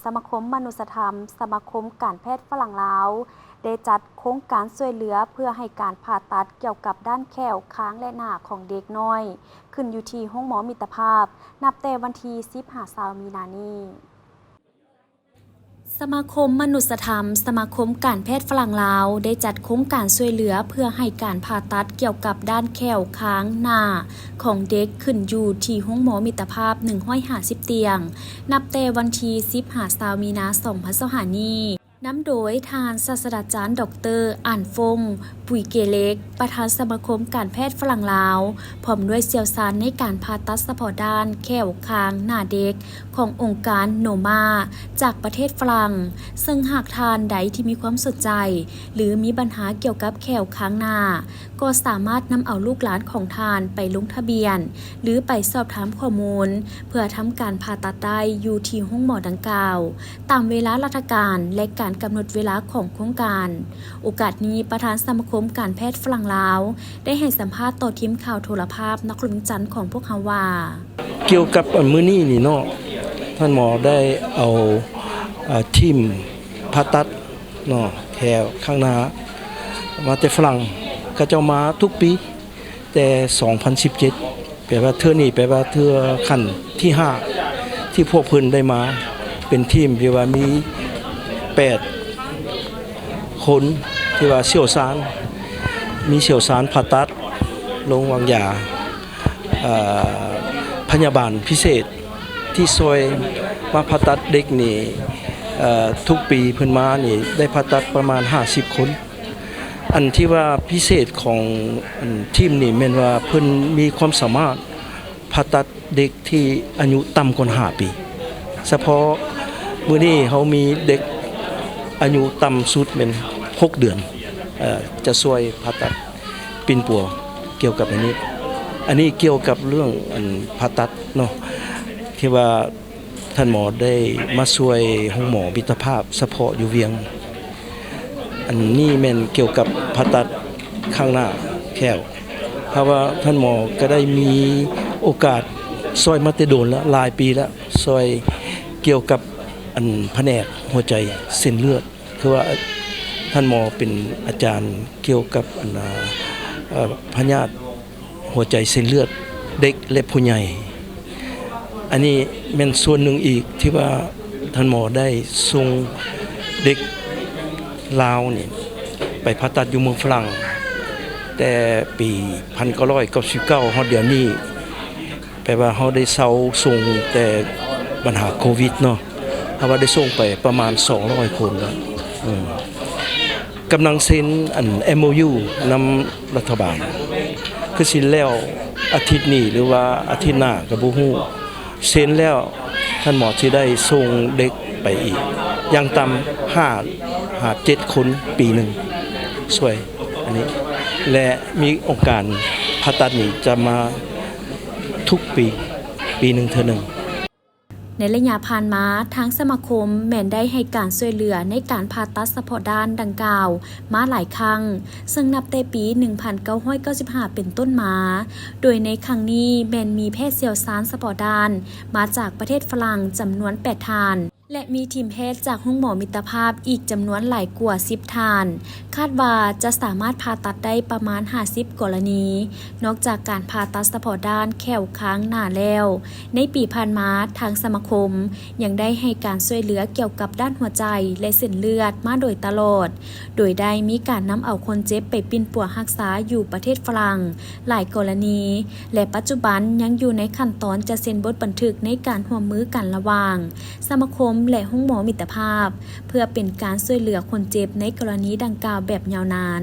สมาคมมนุษยธรรมสมาคมการแพทย์ฝรั่งลาวได้จัดโครงการช่วยเหลือเพื่อให้การผ่าตัดเกี่ยวกับด้านแขวค้างและหน้าของเด็กน้อยขึ้นอยู่ที่ห้องหมอมิตรภาพนับแต่วันที่15 มีนาคมนี้สมาคมมนุษยธรรมสมาคมการแพทย์ฝรั่งลาวได้จัดโครงการช่วยเหลือเพื่อให้การผ่าตัดเกี่ยวกับด้านแขวค้างหน้าของเด็กขึ้นอยู่ที่ห้องหมอมิตรภาพ150เตียงนับแต่วันที่15 มีนาคม2025นี้นำโดยทานศาสตราจารย์ดร.อ่านฟงปุ๋ยเกเล็กประธานสมาคมการแพทย์ฝรั่งลาวพร้อมด้วยเชี่ยวชาญในการผ่าตัดเฉพาะด้านแขวค้างหน้าเด็กขององค์การโนมาจากประเทศฝรั่งซึ่งหากทานใดที่มีความสนใจหรือมีปัญหาเกี่ยวกับแขวค้างหน้าก็สามารถนำเอาลูกหลานของทานไปลงทะเบียนหรือไปสอบถามข้อมูลเพื่อทำการผ่าตัดได้อยู่ที่ห้องหมอดังกล่าวตามเวลาราชการและการกำหนดเวลาของโครงการโอกาสนี้ประธานสมาคมการแพทย์ฝรั่งลาวได้ให้สัมภาษณ์ต่อทีมข่าวโทรภาพนครจันทร์ของพวกเขาว่าเกี่ยวกับมื้อนี้นี่เนาะท่านหมอได้เอาทีมผ่าตัดเนาะแถวข้างหน้ามาแต่ฝรั่งก็เจ้ามาทุกปีแต่2017แปลว่าเทื่อนี้แปลว่าเทื่อขั้นที่5ที่พวกเพิ่นได้มาเป็นทีมที่ว่ามี8คนที่ว่าเชี่ยวชาญมีเชี่ยวชาญผ่าตัดโรงวางยาพยาบาลพิเศษที่ซอยมาผ่าตัดเด็กนี่ทุกปีเพิ่นมานี่ได้ผ่าตัดประมาณ50คนอันที่ว่าพิเศษของทีมนี่แม่นว่าเพิ่นมีความสามารถผ่าตัดเด็กที่อายุต่ำกว่า5ปีเฉพาะมื้อนี้เฮามีเด็กอายุต่ำสุดเป็น6เดือนจะช่วยผ่าตัดปิ่นปัวเกี่ยวกับอันนี้เกี่ยวกับเรื่องผ่าตัดเนาะที่ว่าท่านหมอได้มาช่วยห้องหมอมิตรภาพเฉพาะอยู่เวียงอันนี้แม่นเกี่ยวกับผ่าตัดข้างหน้าแขวเพราะว่าท่านหมอก็ได้มีโอกาสช่วยมาแต่โดนแล้วหลายปีแล้วช่วยเกี่ยวกับแผนกหัวใจเส้นเลือดคือว่าท่านหมอเป็นอาจารย์เกี่ยวกับพยาธิหัวใจเส้นเลือดเด็กและผู้ใหญ่อันนี้เป็นส่วนหนึ่งอีกที่ว่าท่านหมอได้ส่งเด็กลาวนี่ไปผ่าตัดอยู่เมืองฝรั่งแต่ปี1999ฮอดเดี๋ยวนี้แปลว่าเฮาได้เซาส่งแต่ปัญหาโควิดเนาะถ้าว่าได้ส่งไปประมาณ200คนแล้วกำลังเซ็นMOU นำรัฐบาลคือสิแล้วอาทิตย์นี้หรือว่าอาทิตย์หน้าก็บ่ฮู้เซ็นแล้วท่านหมอสิได้ส่งเด็กไปอีกอย่างต่ำ7คนปีหนึ่งสวยอันนี้และมีองค์การผ่าตัดนี้จะมาทุกปีหนึ่งเท่านึงในระยะผ่านมาทางสมาคมแม่นได้ให้การช่วยเหลือในการผ่าตัดเฉพาะด้านดังกล่าวมาหลายครั้งซึ่งนับแต่ปี1995เป็นต้นมาโดยในครั้งนี้แม่นมีแพทย์เชี่ยวชาญเฉพาะด้านมาจากประเทศฝรั่งจำนวน8ท่านและมีทีมแพทย์จากห้องหมอมิตรภาพอีกจำนวนหลายกว่า10ท่านคาดว่าจะสามารถผ่าตัดได้ประมาณ50กรณีนอกจากการผ่าตัดเฉพาะด้านแขวค้างหน้าแล้วในปีผ่านมาทางสมาคมยังได้ให้การช่วยเหลือเกี่ยวกับด้านหัวใจและเส้นเลือดมาโดยตลอดโดยได้มีการนำเอาคนเจ็บไปปิ่นปัวรักษาอยู่ประเทศฝรั่งหลายกรณีและปัจจุบันยังอยู่ในขั้นตอนจะเซ็นบทบันทึกในการร่วมมือกันระหว่างสมาคมและห้องหมอมิตรภาพเพื่อเป็นการช่วยเหลือคนเจ็บในกรณีดังกล่าวแบบยาวนาน